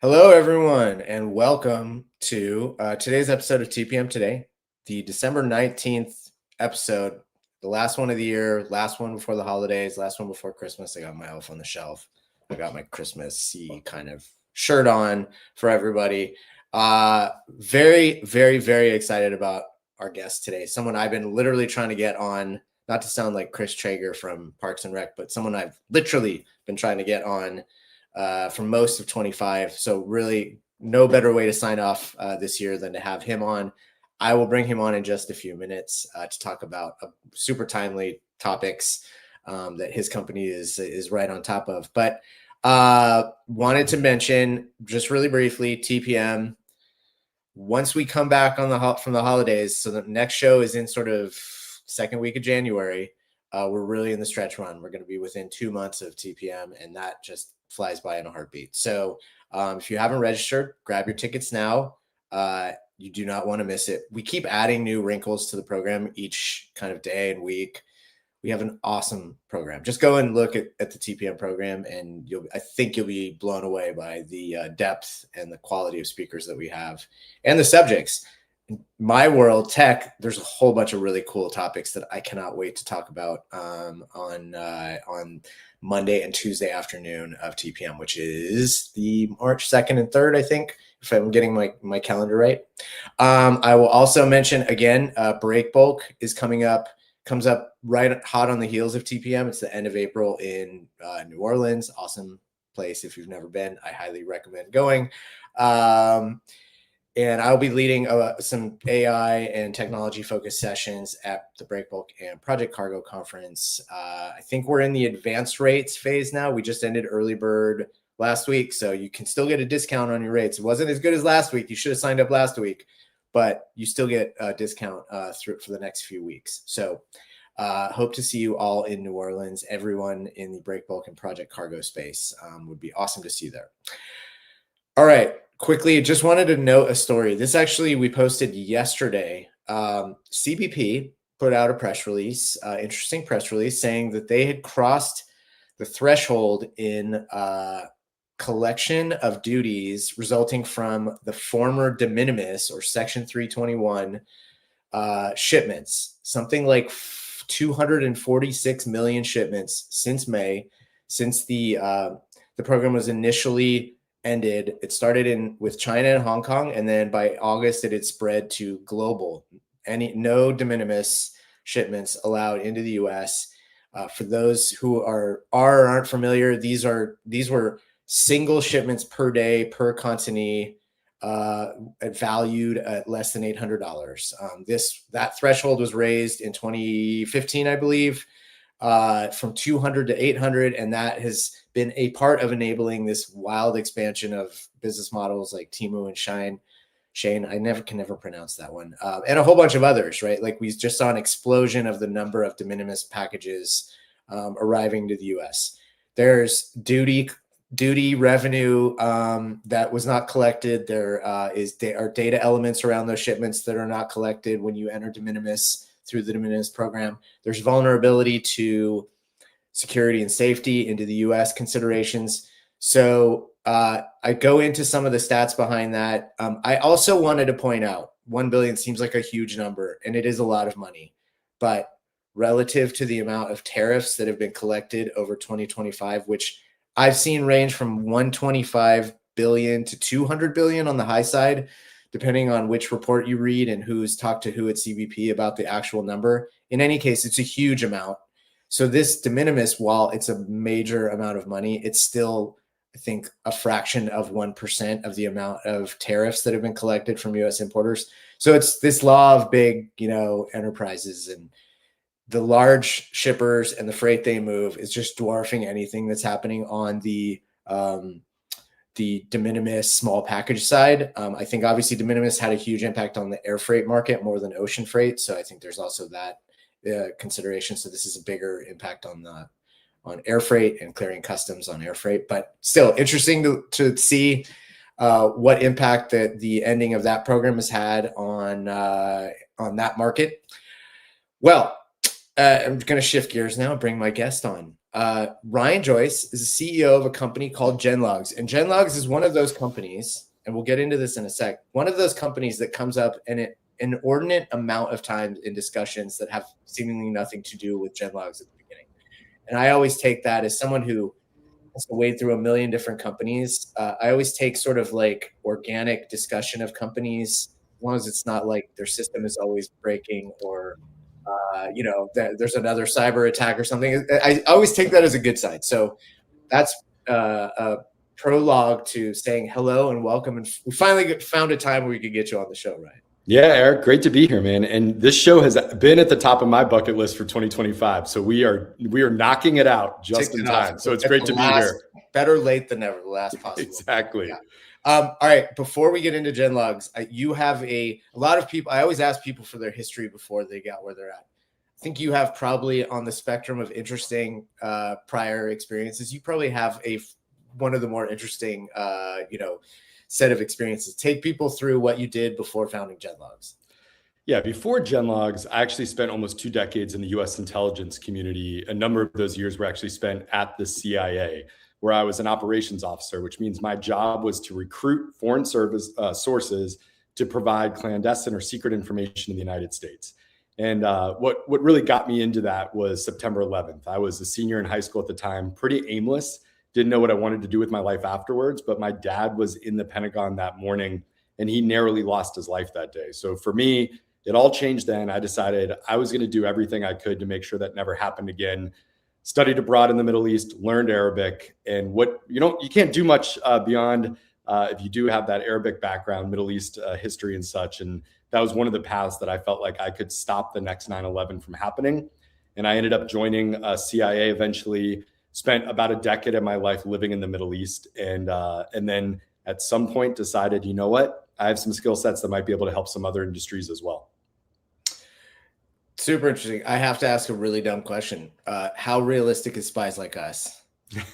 Hello, everyone, and welcome to today's episode of TPM Today, the December 19th episode, the last one of the year, last one before the holidays, last one before Christmas. I got my elf on the shelf. I got my Christmassy kind of shirt on for everybody. Very, very, very excited about our guest today. Someone I've been literally trying to get on, not to sound like Chris Traeger from Parks and Rec, but someone I've literally been trying to get on for most of 25. So really no better way to sign off this year than to have him on. I will bring him on in just a few minutes to talk about super timely topics that his company is right on top of. But wanted to mention just really briefly, TPM, once we come back on from the holidays, so the next show is in sort of second week of January, we're really in the stretch run. We're going to be within 2 months of TPM, and that just flies by in a heartbeat. So if you haven't registered, grab your tickets now. You do not want to miss it. We keep adding new wrinkles to the program each kind of day and week. We have an awesome program. Just go and look at the TPM program, and I think you'll be blown away by the depth and the quality of speakers that we have and the subjects. In my world, tech, there's a whole bunch of really cool topics that I cannot wait to talk about on Monday and Tuesday afternoon of TPM, which is the March 2nd and 3rd, I think, if I'm getting my calendar right. I will also mention again, Break Bulk is comes up right hot on the heels of TPM. It's the end of April in New Orleans. Awesome place. If you've never been, I highly recommend going. And I'll be leading some AI and technology-focused sessions at the Breakbulk and Project Cargo conference. I think we're in the advanced rates phase now. We just ended early bird last week, so you can still get a discount on your rates. It wasn't as good as last week. You should have signed up last week, but you still get a discount for the next few weeks. So hope to see you all in New Orleans. Everyone in the Breakbulk and Project Cargo space would be awesome to see there. All right. Quickly, just wanted to note a story. This actually we posted yesterday. CBP put out a press release, interesting press release, saying that they had crossed the threshold in collection of duties resulting from the former de minimis or Section 321 shipments. Something like 246 million shipments since May, since the program was initially ended. It started with China and Hong Kong, and then by August it had spread to global. No de minimis shipments allowed into the U.S. For those who aren't familiar, these were single shipments per day per consignee, valued at less than $800. That threshold was raised in 2015, I believe, from 200 to 800, and that has been a part of enabling this wild expansion of business models like Temu and Shane. I can never pronounce that one, and a whole bunch of others, right? Like we just saw an explosion of the number of de minimis packages arriving to the U.S. There's duty revenue that was not collected. There are data elements around those shipments that are not collected when you enter de minimis through the de minimis program. There's vulnerability to security and safety into the U.S. considerations. So I go into some of the stats behind that. I also wanted to point out 1 billion seems like a huge number, and it is a lot of money, but relative to the amount of tariffs that have been collected over 2025, which I've seen range from 125 billion to 200 billion on the high side, depending on which report you read and who's talked to who at CBP about the actual number. In any case, it's a huge amount. So this de minimis, while it's a major amount of money, it's still, I think, a fraction of 1% of the amount of tariffs that have been collected from U.S. importers. So it's this law of big, enterprises, and the large shippers and the freight they move is just dwarfing anything that's happening on the de minimis small package side. I think obviously de minimis had a huge impact on the air freight market more than ocean freight. So I think there's also that consideration. So this is a bigger impact on air freight and clearing customs on air freight, but still interesting to see what impact that the ending of that program has had on that market. Well, I'm going to shift gears now and bring my guest on. Ryan Joyce is the CEO of a company called GenLogs. And GenLogs is one of those companies, and we'll get into this in a sec, one of those companies that comes up an inordinate amount of times in discussions that have seemingly nothing to do with GenLogs at the beginning. And I always take that as someone who has to wade through a million different companies. I always take sort of like organic discussion of companies, as long as it's not like their system is always breaking or there's another cyber attack or something. I always take that as a good sign. So that's a prologue to saying hello and welcome. And we finally found a time where we could get you on the show, right? Yeah, Eric, great to be here, man. And this show has been at the top of my bucket list for 2025. So we are knocking it out just in time. So it's great to be here. Better late than never, the last possible. Exactly. Yeah. All right. Before we get into GenLogs, you have a lot of people. I always ask people for their history before they got where they're at. I think you have probably on the spectrum of interesting prior experiences. You probably have one of the more interesting, set of experiences. Take people through what you did before founding GenLogs. Yeah, before GenLogs, I actually spent almost 2 decades in the U.S. intelligence community. A number of those years were actually spent at the CIA, where I was an operations officer, which means my job was to recruit foreign service sources to provide clandestine or secret information in the United States. And what really got me into that was September 11th. I was a senior in high school at the time, pretty aimless, didn't know what I wanted to do with my life afterwards, but my dad was in the Pentagon that morning and he narrowly lost his life that day. So for me, it all changed then. I decided I was going to do everything I could to make sure that never happened again. Studied abroad in the Middle East, learned Arabic, and you can't do much beyond if you do have that Arabic background, Middle East history and such. And that was one of the paths that I felt like I could stop the next 9/11 from happening. And I ended up joining CIA eventually, spent about a decade of my life living in the Middle East. And then at some point decided, you know what, I have some skill sets that might be able to help some other industries as well. Super interesting. I have to ask a really dumb question. How realistic is Spies Like Us?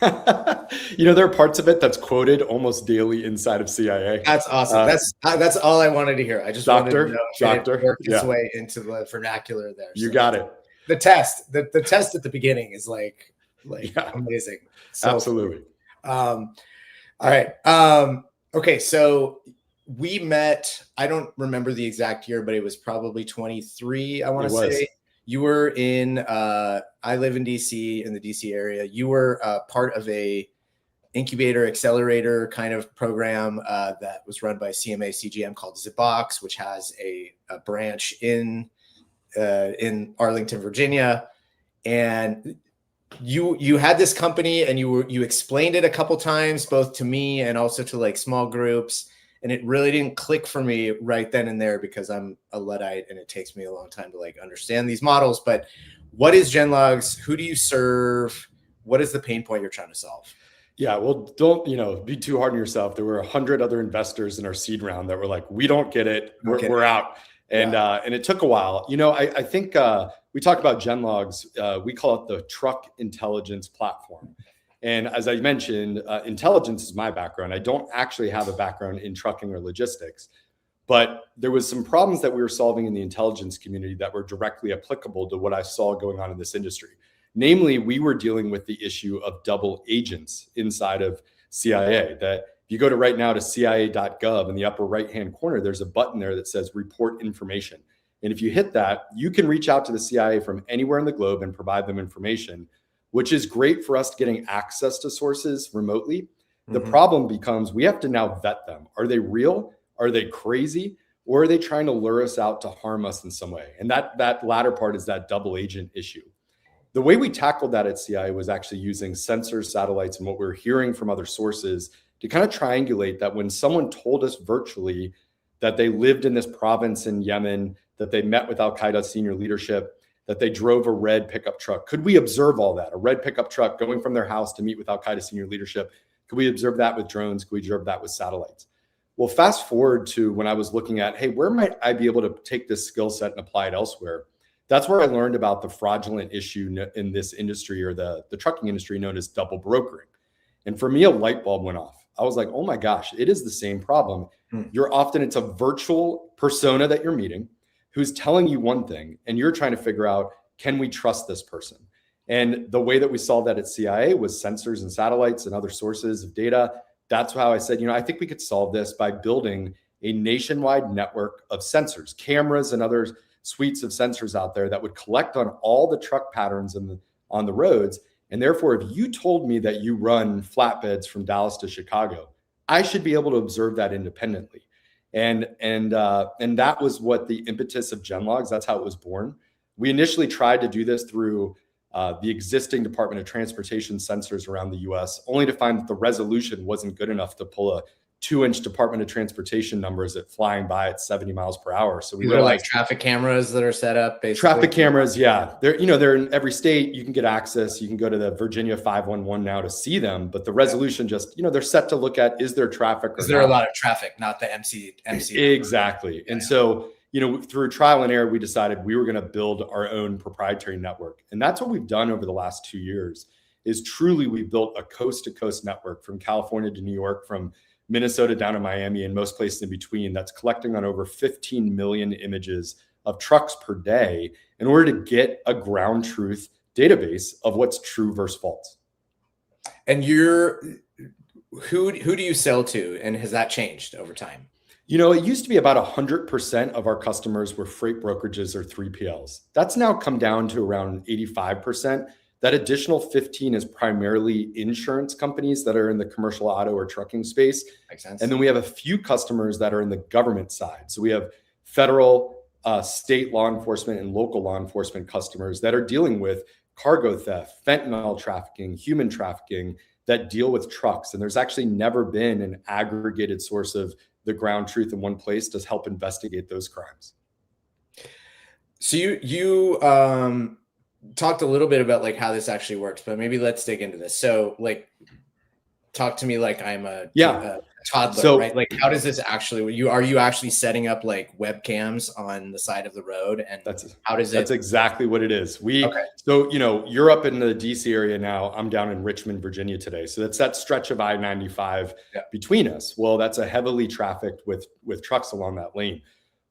There are parts of it that's quoted almost daily inside of CIA. That's awesome. That's all I wanted to hear. I just wanted to know if it worked its way into the vernacular there. You got it. The test at the beginning is like amazing. So, absolutely. All right. Okay. So we met, I don't remember the exact year, but it was probably 23. I want to say you were in, I live in DC, in the DC area. You were part of a incubator accelerator kind of program that was run by CMA CGM called Zipbox, which has a branch in Arlington, Virginia. And you had this company and you explained it a couple times, both to me and also to like small groups. And it really didn't click for me right then and there because I'm a Luddite and it takes me a long time to like understand these models. But what is GenLogs? Who do you serve? What is the pain point you're trying to solve? Yeah, well, don't be too hard on yourself. There were 100 other investors in our seed round that were like, we don't get it. We're out. And it took a while. I think we talk about GenLogs. We call it the truck intelligence platform. And as I mentioned, intelligence is my background. I don't actually have a background in trucking or logistics, but there was some problems that we were solving in the intelligence community that were directly applicable to what I saw going on in this industry. Namely, we were dealing with the issue of double agents inside of CIA. That if you go to right now to CIA.gov in the upper right-hand corner, there's a button there that says report information. And if you hit that, you can reach out to the CIA from anywhere in the globe and provide them information, which is great for us getting access to sources remotely. Mm-hmm. The problem becomes we have to now vet them. Are they real? Are they crazy? Or are they trying to lure us out to harm us in some way? And that latter part is that double agent issue. The way we tackled that at CIA was actually using sensors, satellites, and what we were hearing from other sources to kind of triangulate that when someone told us virtually that they lived in this province in Yemen, that they met with Al-Qaeda senior leadership, that they drove a red pickup truck. Could we observe all that? A red pickup truck going from their house to meet with Al-Qaeda senior leadership. Could we observe that with drones? Could we observe that with satellites? Well, fast forward to when I was looking at, hey, where might I be able to take this skill set and apply it elsewhere? That's where I learned about the fraudulent issue in this industry, or the trucking industry, known as double brokering. And for me, a light bulb went off. I was like, oh my gosh, it is the same problem. It's a virtual persona that you're meeting who's telling you one thing, and you're trying to figure out, can we trust this person? And the way that we solved that at CIA was sensors and satellites and other sources of data. That's how I said, I think we could solve this by building a nationwide network of sensors, cameras, and other suites of sensors out there that would collect on all the truck patterns on the roads. And therefore, if you told me that you run flatbeds from Dallas to Chicago, I should be able to observe that independently. And that was what the impetus of GenLogs, that's how it was born. We initially tried to do this through the existing Department of Transportation sensors around the US, only to find that the resolution wasn't good enough to pull a 2-inch Department of Transportation numbers at flying by at 70 miles per hour. So we realized like traffic cameras that are set up. Basically. Traffic cameras, yeah. They're in every state. You can get access. You can go to the Virginia 511 now to see them, but the resolution just, they're set to look at, is there traffic? Is there a lot of traffic, not the MC? Exactly. And so, through trial and error, we decided we were going to build our own proprietary network. And that's what we've done over the last 2 years is truly we've built a coast to coast network from California to New York, from Minnesota down to Miami, and most places in between, that's collecting on over 15 million images of trucks per day in order to get a ground truth database of what's true versus false. And who do you sell to, and has that changed over time? It used to be about 100% of our customers were freight brokerages or 3PLs. That's now come down to around 85%. That additional 15 is primarily insurance companies that are in the commercial auto or trucking space. Makes sense. And then we have a few customers that are in the government side. So we have federal, state law enforcement and local law enforcement customers that are dealing with cargo theft, fentanyl trafficking, human trafficking, that deal with trucks. And there's actually never been an aggregated source of the ground truth in one place to help investigate those crimes. So you talked a little bit about like how this actually works, but maybe let's dig into this. So like, talk to me like I'm a toddler, right? Like, how does this actually, are you actually setting up like webcams on the side of the road? And that's exactly what it is. So, you're up in the DC area now. I'm down in Richmond, Virginia today. So that's that stretch of I-95 between us. Well, that's a heavily trafficked with trucks along that lane.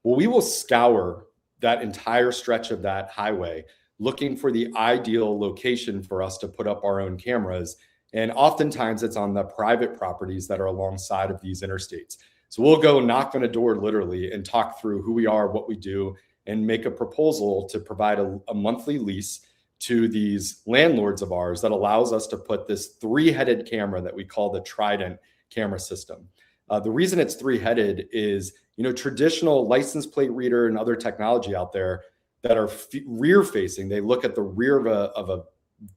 Well, we will scour that entire stretch of that highway looking for the ideal location for us to put up our own cameras. And oftentimes it's on the private properties that are alongside of these interstates. So we'll go knock on a door literally and talk through who we are, what we do, and make a proposal to provide a monthly lease to these landlords of ours that allows us to put this 3-headed camera that we call the Trident camera system. The reason it's 3-headed is, traditional license plate reader and other technology out there that are rear facing, they look at the rear of a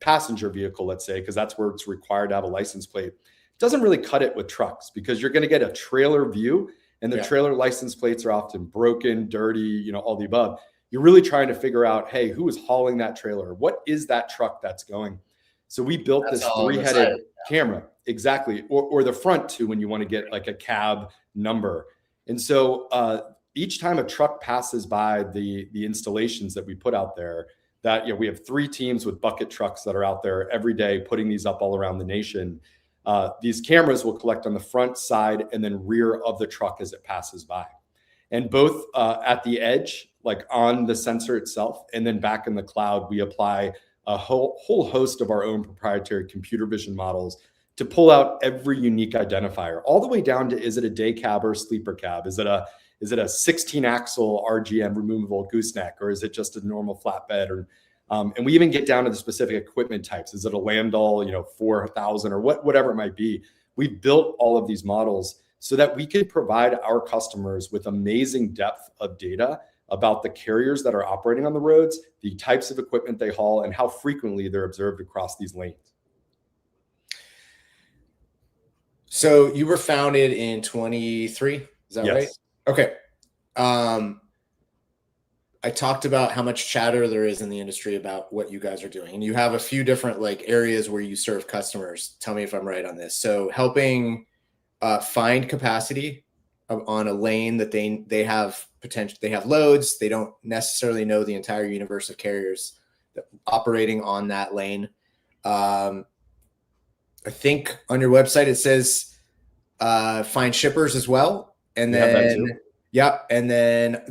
passenger vehicle, let's say, because that's where it's required to have a license plate. It doesn't really cut it with trucks because you're going to get a trailer view, and the trailer license plates are often broken, dirty, all the above. You're really trying to figure out, hey, who is hauling that trailer? What is that truck that's going? So we built this 3-headed camera, exactly, or the front too, when you want to get like a cab number. And so each time a truck passes by the installations that we put out there, that we have 3 teams with bucket trucks that are out there every day putting these up all around the nation. These cameras will collect on the front, side, and then rear of the truck as it passes by. And both at the edge, like on the sensor itself, and then back in the cloud, we apply a whole host of our own proprietary computer vision models to pull out every unique identifier, all the way down to, is it a day cab or sleeper cab? Is it a 16-axle RGM removable gooseneck, or is it just a normal flatbed? And we even get down to the specific equipment types. Is it a Landau, 4000 or whatever it might be? We've built all of these models so that we can provide our customers with amazing depth of data about the carriers that are operating on the roads, the types of equipment they haul, and how frequently they're observed across these lanes. So you were founded in 23, is that right? Okay. I talked about how much chatter there is in the industry about what you guys are doing, and you have a few different like areas where you serve customers. Tell me if I'm right on this. So helping find capacity on a lane that they have potential, they have loads. They don't necessarily know the entire universe of carriers that operating on that lane. I think on your website it says find shippers as well, and then and then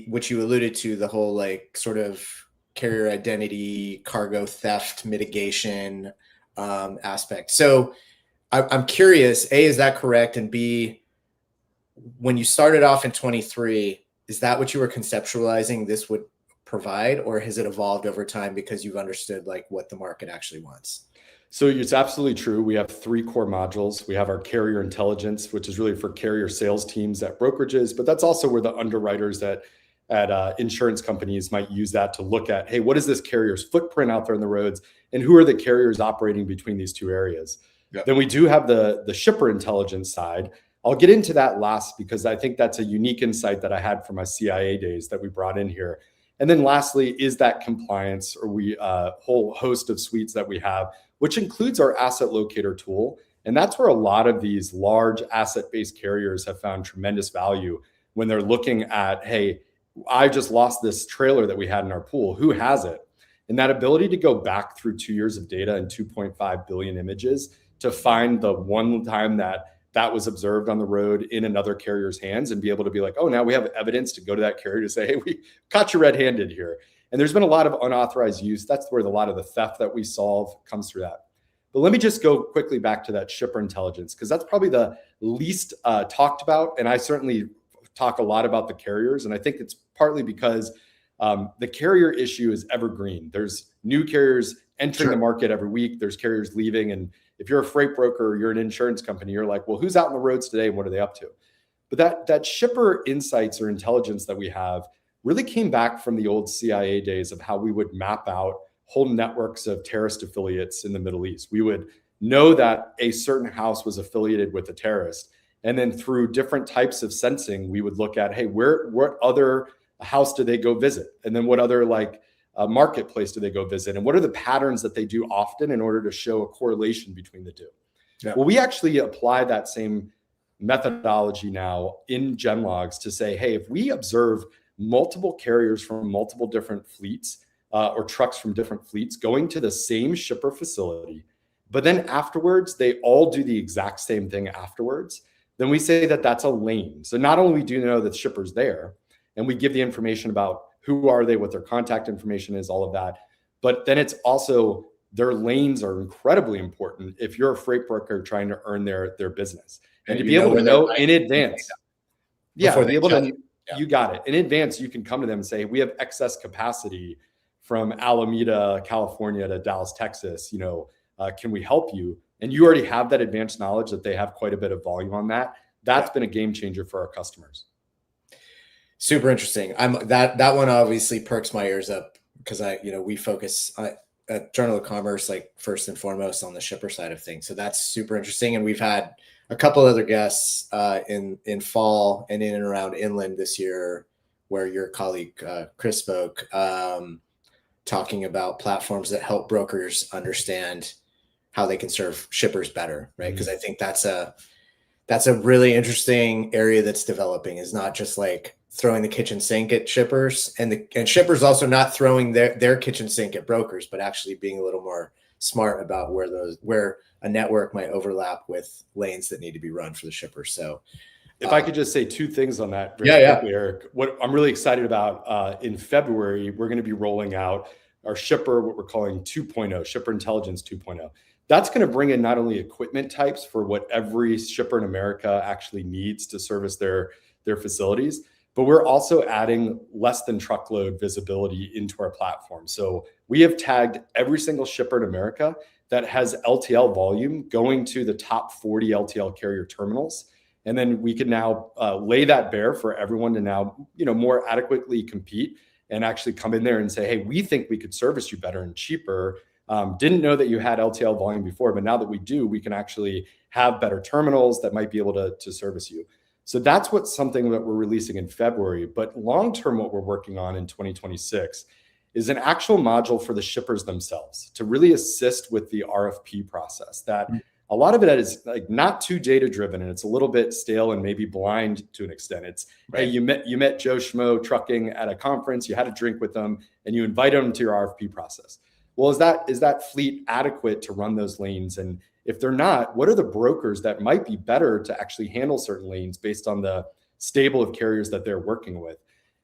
which you alluded to, the whole like sort of carrier identity, cargo theft mitigation aspect. So I'm curious, A, is that correct? And B, when you started off in 23, is that what you were conceptualizing this would provide, or has it evolved over time because you've understood like what the market actually wants? So it's absolutely true. We have 3 core modules. We have our carrier intelligence, which is really for carrier sales teams at brokerages, but that's also where the underwriters at insurance companies might use that to look at, hey, what is this carrier's footprint out there on the roads, and who are the carriers operating between these 2 areas? Yep. Then we do have the shipper intelligence side. I'll get into that last because I think that's a unique insight that I had from my CIA days that we brought in here. And then lastly is that compliance, or we whole host of suites that we have, which includes our asset locator tool. And that's where a lot of these large asset-based carriers have found tremendous value when they're looking at, hey, I just lost this trailer that we had in our pool. Who has it? And that ability to go back through 2 years of data and 2.5 billion images to find the one time that was observed on the road in another carrier's hands and be able to be like, oh, now we have evidence to go to that carrier to say, hey, we caught you red-handed here. And there's been a lot of unauthorized use. That's where a lot of the theft that we solve comes through that. But let me just go quickly back to that shipper intelligence, because that's probably the least talked about. And I certainly talk a lot about the carriers. And I think it's partly because the carrier issue is evergreen. There's new carriers entering the market every week. There's carriers leaving. And if you're a freight broker or you're an insurance company, you're like, well, who's out on the roads today and what are they up to? But that shipper insights or intelligence that we have really came back from the old CIA days of how we would map out whole networks of terrorist affiliates in the Middle East. We would know that a certain house was affiliated with a terrorist. And then through different types of sensing, we would look at, hey, what other house do they go visit? And then what other marketplace do they go visit? And what are the patterns that they do often in order to show a correlation between the 2? Yeah. Well, we actually apply that same methodology now in GenLogs to say, hey, if we observe multiple carriers from multiple different fleets or trucks from different fleets going to the same shipper facility, but then afterwards, they all do the exact same thing afterwards, then we say that that's a lane. So not only do you know that the shipper's there, and we give the information about who are they, what their contact information is, all of that, but then it's also their lanes are incredibly important if you're a freight broker trying to earn their business. And to be able to know in advance, be able to, you got it. In advance, you can come to them and say, we have excess capacity from Alameda, California to Dallas, Texas. Can we help you? And you already have that advanced knowledge that they have quite a bit of volume on that. That's been a game changer for our customers. Super interesting. That one obviously perks my ears up because we focus at Journal of Commerce, like first and foremost on the shipper side of things. So that's super interesting. And we've had a couple other guests in fall and in and around inland this year, where your colleague Chris spoke, talking about platforms that help brokers understand how they can serve shippers better, right? Because I think that's a really interesting area that's developing, is not just like throwing the kitchen sink at shippers, and shippers also not throwing their kitchen sink at brokers, but actually being a little more smart about where a network might overlap with lanes that need to be run for the shippers. So if I could just say 2 things on that very quickly, Eric. What I'm really excited about in February, we're going to be rolling out our shipper, what we're calling 2.0, Shipper Intelligence 2.0. That's going to bring in not only equipment types for what every shipper in America actually needs to service their facilities, but we're also adding less than truckload visibility into our platform. So we have tagged every single shipper in America that has LTL volume going to the top 40 LTL carrier terminals. And then we can now lay that bare for everyone to now, more adequately compete and actually come in there and say, hey, we think we could service you better and cheaper. Didn't know that you had LTL volume before, but now that we do, we can actually have better terminals that might be able to service you. So that's something that we're releasing in February. But long-term, what we're working on in 2026 is an actual module for the shippers themselves to really assist with the RFP process. That a lot of it is like not too data-driven, and it's a little bit stale and maybe blind to an extent. It's, hey, you met Joe Schmo trucking at a conference, you had a drink with them, and you invite them to your RFP process. Well, is that fleet adequate to run those lanes? And if they're not, what are the brokers that might be better to actually handle certain lanes based on the stable of carriers that they're working with?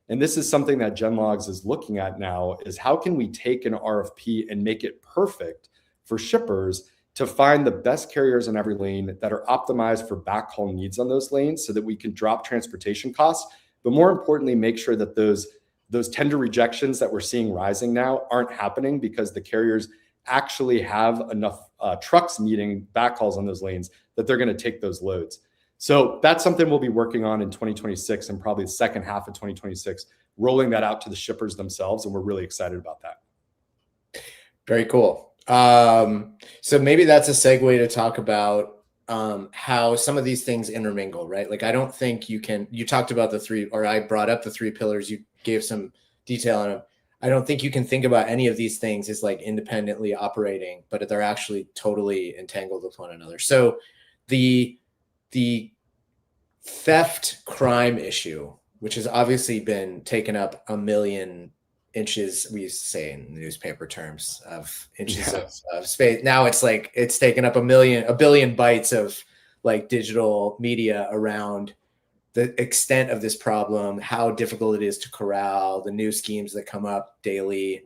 And this is something that GenLogs is looking at now, is how can we take an RFP and make it perfect for shippers to find the best carriers in every lane that are optimized for backhaul needs on those lanes so that we can drop transportation costs, but more importantly, make sure that those tender rejections that we're seeing rising now aren't happening because the carriers actually have enough trucks needing backhauls on those lanes that they're going to take those loads. So that's something we'll be working on in 2026 and probably the second half of 2026, rolling that out to the shippers themselves. And we're really excited about that. Very cool. So maybe that's a segue to talk about how some of these things intermingle, right? Like, I don't think you talked about the three, or I brought up the three pillars. You gave some detail on them. I don't think you can think about any of these things as like independently operating, but they're actually totally entangled with one another. So the theft crime issue, which has obviously been taken up a million inches, we used to say in newspaper terms, of inches of space. Now it's like it's taken up a billion bytes of like digital media around the extent of this problem, how difficult it is to corral, the new schemes that come up daily.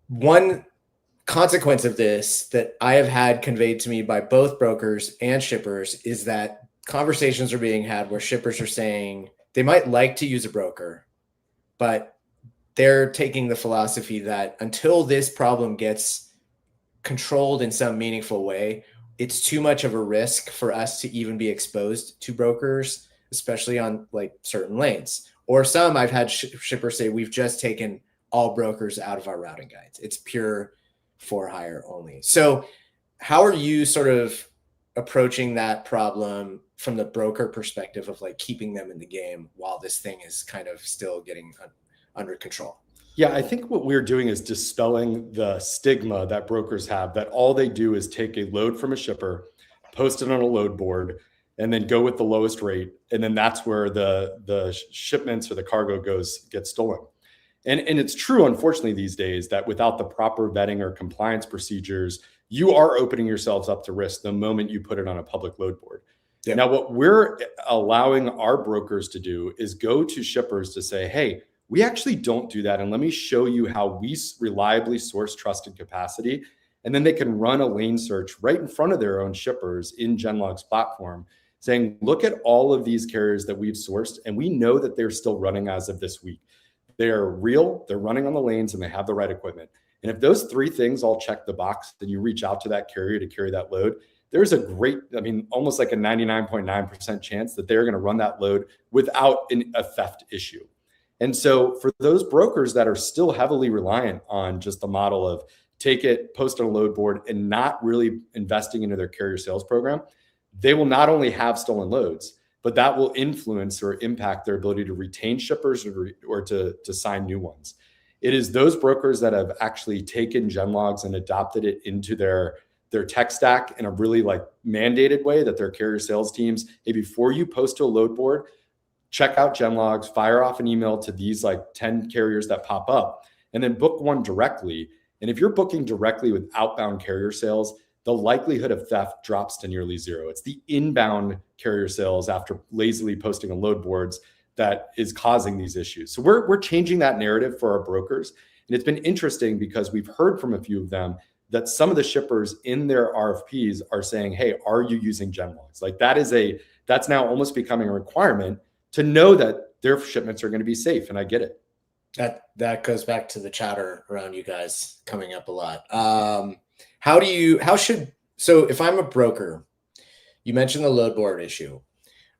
One consequence of this that I have had conveyed to me by both brokers and shippers is that conversations are being had where shippers are saying they might like to use a broker, but they're taking the philosophy that until this problem gets controlled in some meaningful way, it's too much of a risk for us to even be exposed to brokers, especially on like certain lanes. Or some I've had shippers say, we've just taken all brokers out of our routing guides. It's pure for hire only. So how are you sort of approaching that problem from the broker perspective of like keeping them in the game while this thing is kind of still getting under control? Yeah, I think what we're doing is dispelling the stigma that brokers have, that all they do is take a load from a shipper, post it on a load board, and then go with the lowest rate. And then that's where the shipments or the cargo gets stolen. And it's true, unfortunately, these days that without the proper vetting or compliance procedures, you are opening yourselves up to risk the moment you put it on a public load board. Yeah. Now, what we're allowing our brokers to do is go to shippers to say, hey, we actually don't do that. And let me show you how we reliably source trusted capacity. And then they can run a lane search right in front of their own shippers in GenLogs platform, saying, look at all of these carriers that we've sourced. And we know that they're still running as of this week. They're real, they're running on the lanes, and they have the right equipment. And if those three things all check the box, then you reach out to that carrier to carry that load. There's a great, almost like a 99.9% chance that they're going to run that load without a theft issue. And so for those brokers that are still heavily reliant on just the model of take it, post on a load board, and not really investing into their carrier sales program, they will not only have stolen loads, but that will influence or impact their ability to retain shippers or to sign new ones. It is those brokers that have actually taken GenLogs and adopted it into their tech stack in a really like mandated way, that their carrier sales teams, hey, before you post to a load board, check out GenLogs, fire off an email to these like 10 carriers that pop up, and then book one directly. And if you're booking directly with outbound carrier sales, the likelihood of theft drops to nearly zero. It's the inbound carrier sales after lazily posting on load boards that is causing these issues. So we're changing that narrative for our brokers. And it's been interesting because we've heard from a few of them that some of the shippers in their RFPs are saying, hey, are you using GenLogs? Like that's now almost becoming a requirement to know that their shipments are going to be safe. And I get it. That goes back to the chatter around you guys coming up a lot. So if I'm a broker, you mentioned the load board issue.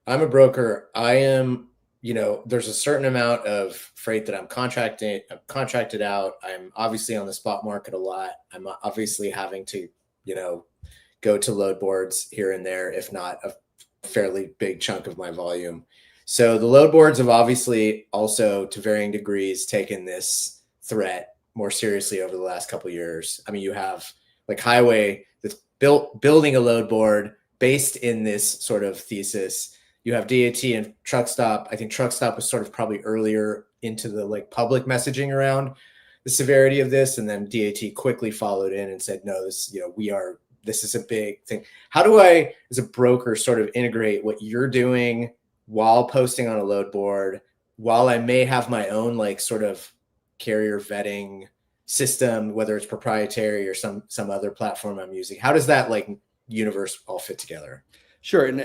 I'm a broker. I am, there's a certain amount of freight that I'm contracted out. I'm obviously on the spot market a lot. I'm obviously having to, go to load boards here and there, if not a fairly big chunk of my volume. So the load boards have obviously also, to varying degrees, taken this threat more seriously over the last couple of years. I mean, you have like Highway that's building a load board based in this sort of thesis. You have DAT and Truckstop. I think Truckstop was sort of probably earlier into the like public messaging around the severity of this, and then DAT quickly followed in and said, no, this is a big thing. How do I, as a broker, sort of integrate what you're doing while posting on a load board while I may have my own like sort of carrier vetting system, whether it's proprietary or some other platform I'm using, how does that like universe all fit together? Sure. And,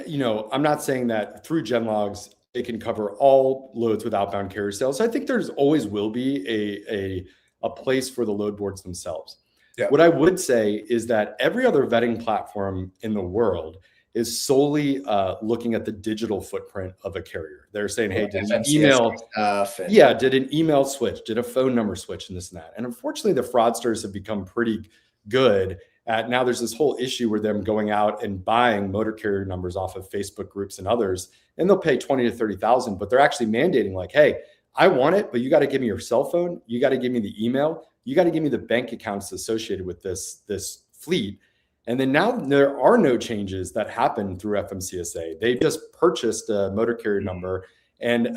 I'm not saying that through GenLogs, it can cover all loads with outbound carrier sales. So I think there's always will be a place for the load boards themselves. Yeah. What I would say is that every other vetting platform in the world is solely looking at the digital footprint of a carrier. They're saying, hey, did an email did an email switch? Did a phone number switch and this and that? And unfortunately, the fraudsters have become pretty good at now there's this whole issue where them going out and buying motor carrier numbers off of Facebook groups and others, and they'll pay 20 to 30,000, but they're actually mandating like, hey, I want it, but you got to give me your cell phone. You got to give me the email. You got to give me the bank accounts associated with this fleet. And then now there are no changes that happen through FMCSA. They just purchased a motor carrier number and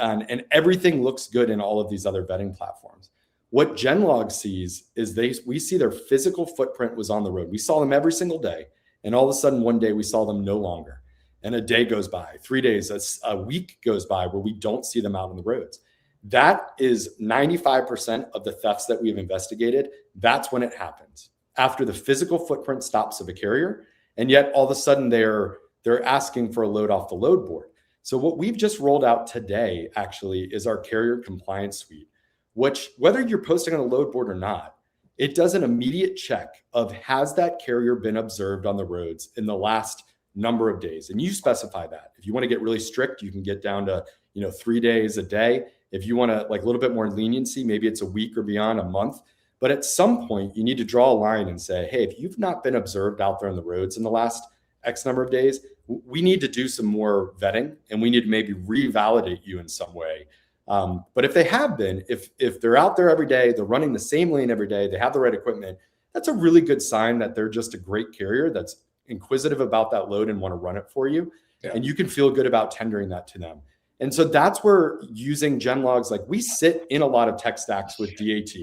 everything looks good in all of these other vetting platforms. What GenLog sees is we see their physical footprint was on the road. We saw them every single day. And all of a sudden, one day we saw them no longer. And a day goes by, 3 days, a week goes by where we don't see them out on the roads. That is 95% of the thefts that we've investigated. That's when it happens, after the physical footprint stops of a carrier. And yet all of a sudden they're asking for a load off the load board. So what we've just rolled out today actually is our carrier compliance suite, which whether you're posting on a load board or not, it does an immediate check of has that carrier been observed on the roads in the last number of days. And you specify that. If you want to get really strict, you can get down to 3 days a day. If you want to like a little bit more leniency, maybe it's a week or beyond, a month. But at some point, you need to draw a line and say, hey, if you've not been observed out there on the roads in the last X number of days, we need to do some more vetting and we need to maybe revalidate you in some way. But if they have been, if they're out there every day, they're running the same lane every day, they have the right equipment, that's a really good sign that they're just a great carrier that's inquisitive about that load and want to run it for you. Yeah. And you can feel good about tendering that to them. And so that's where using GenLogs, like we sit in a lot of tech stacks with DAT.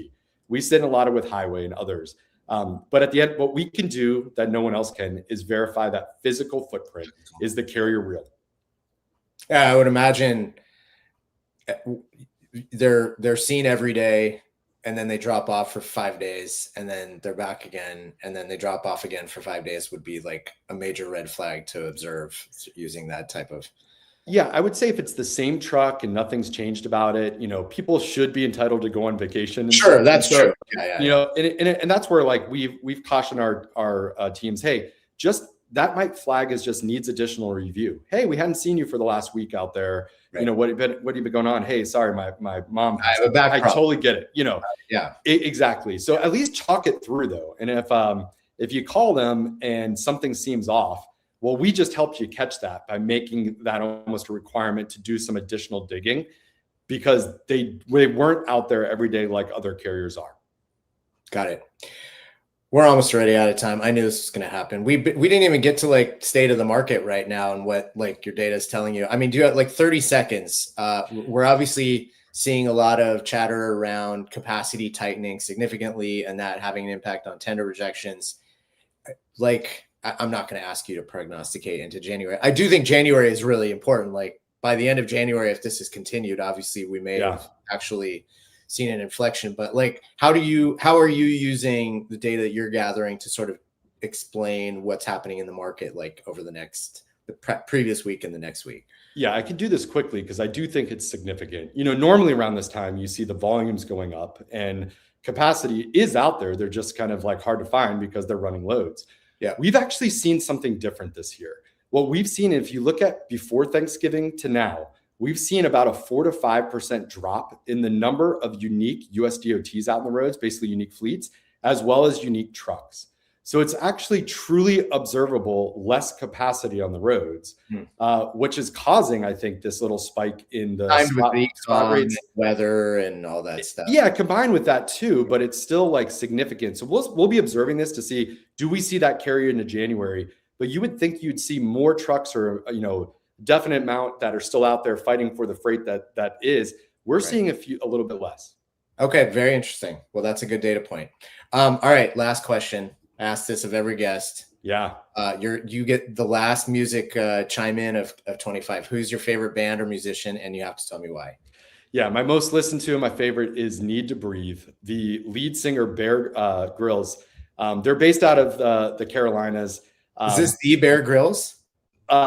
We sit in a lot of with Highway and others. But at the end, what we can do that no one else can is verify that physical footprint. Is the carrier real? Yeah, I would imagine they're seen every day and then they drop off for 5 days and then they're back again and then they drop off again for 5 days would be like a major red flag to observe using that type of. Yeah, I would say if it's the same truck and nothing's changed about it, people should be entitled to go on vacation. Sure, that's true. Yeah. And that's where like we've cautioned our teams, hey, just that might flag as just needs additional review. Hey, we hadn't seen you for the last week out there. Right. What have you been going on? Hey, sorry, my mom. I have a back problem. Totally get it. Yeah, exactly. So at least talk it through though. And if you call them and something seems off, well, we just helped you catch that by making that almost a requirement to do some additional digging because they weren't out there every day like other carriers are. Got it. We're almost already out of time. I knew this was going to happen. We didn't even get to like state of the market right now and what like your data is telling you. I mean, do you have like 30 seconds? We're obviously seeing a lot of chatter around capacity tightening significantly and that having an impact on tender rejections. Like, I'm not going to ask you to prognosticate into January. I do think January is really important. Like by the end of January, if this is continued, obviously we may have actually seen an inflection, but like, how are you using the data that you're gathering to sort of explain what's happening in the market, like over the previous week and the next week? Yeah, I can do this quickly because I do think it's significant. Normally around this time, you see the volumes going up and capacity is out there. They're just kind of like hard to find because they're running loads. Yeah, we've actually seen something different this year. What we've seen, if you look at before Thanksgiving to now, we've seen about a 4 to 5% drop in the number of unique US DOTs out on the roads, basically unique fleets, as well as unique trucks. So it's actually truly observable less capacity on the roads, which is causing, I think, this little spike in the spot rates, weather, and all that stuff. Yeah, combined with that too, but it's still like significant. So we'll be observing this to see, do we see that carry into January? But you would think you'd see more trucks or definite amount that are still out there fighting for the freight that is. We're seeing a little bit less. Okay, very interesting. Well, that's a good data point. All right, last question. I ask this of every guest. Yeah. You get the last music chime in of 25. Who's your favorite band or musician? And you have to tell me why. Yeah, my most listened to, my favorite is Need to Breathe. The lead singer, Bear Grylls, they're based out of the Carolinas. Is this the Bear Grylls?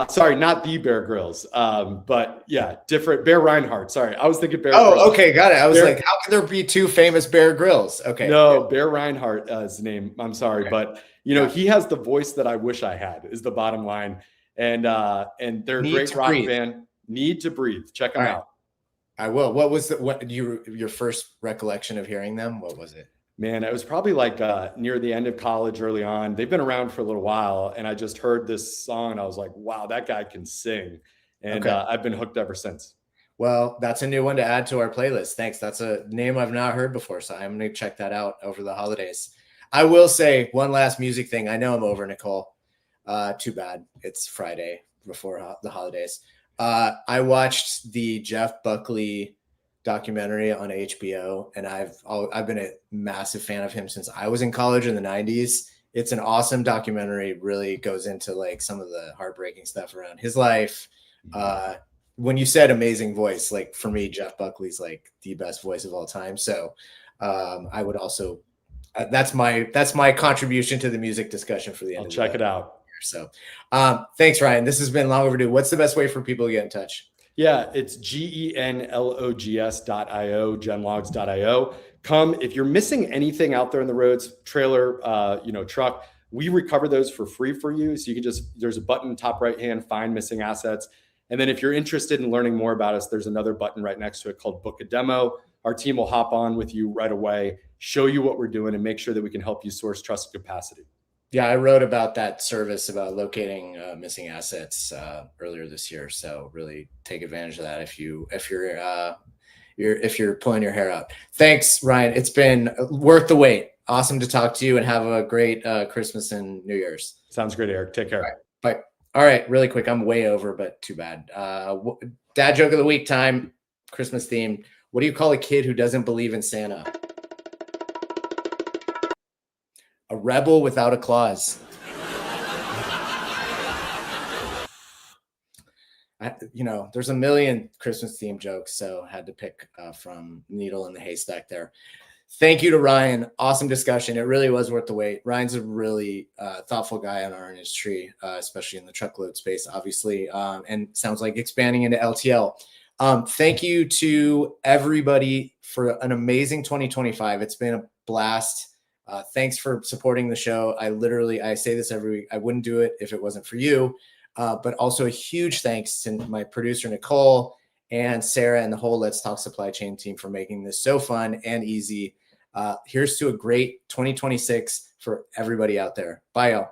Sorry, not the Bear Grylls, but yeah, different. Bear Reinhardt. Sorry, I was thinking Bear Oh, Grylls. okay, got it. I was like, how can there be two famous Bear Grylls? Okay. No, Bear Reinhardt is the name. I'm sorry, Okay. but he has the voice that I wish I had. Is the bottom line, and they're a great rock band. Need to Breathe. Check them out. I will. What was your first recollection of hearing them? What was it? Man, it was probably like near the end of college, early on. They've been around for a little while, and I just heard this song, and I was like, "Wow, that guy can sing!" And I've been hooked ever since. Well, that's a new one to add to our playlist. Thanks. That's a name I've not heard before, so I'm going to check that out over the holidays. I will say one last music thing. I know I'm over, Nicole. Too bad. It's Friday before the holidays. I watched the Jeff Buckley documentary on HBO, and I've been a massive fan of him since I was in college in the 90s. It's an awesome documentary. Really goes into like some of the heartbreaking stuff around his life. When you said amazing voice, like for me, Jeff Buckley's like the best voice of all time. So I would also that's my contribution to the music discussion for the end. I'll check it out. So thanks, Ryan. This has been long overdue. What's the best way for people to get in touch? Yeah, it's GenLogs.io, GenLogs.io. Come if you're missing anything out there in the roads, trailer, truck, we recover those for free for you. So you can there's a button top right hand, find missing assets. And then if you're interested in learning more about us, there's another button right next to it called Book a Demo. Our team will hop on with you right away, show you what we're doing, and make sure that we can help you source trusted capacity. Yeah, I wrote about that service about locating missing assets earlier this year. So really take advantage of that if you're pulling your hair out. Thanks, Ryan. It's been worth the wait. Awesome to talk to you, and have a great Christmas and New Year's. Sounds great, Eric. Take care. All right. Bye. All right, really quick. I'm way over, but too bad. Dad joke of the week time, Christmas theme. What do you call a kid who doesn't believe in Santa? A rebel without a clause. There's a million Christmas theme jokes, so had to pick from needle in the haystack there. Thank you to Ryan. Awesome discussion. It really was worth the wait. Ryan's a really thoughtful guy in our industry, especially in the truckload space, obviously, and sounds like expanding into LTL. Thank you to everybody for an amazing 2025. It's been a blast. Thanks for supporting the show. I say this every week. I wouldn't do it if it wasn't for you. But also a huge thanks to my producer, Nicole, and Sarah, and the whole Let's Talk Supply Chain team for making this so fun and easy. Here's to a great 2026 for everybody out there. Bye, y'all.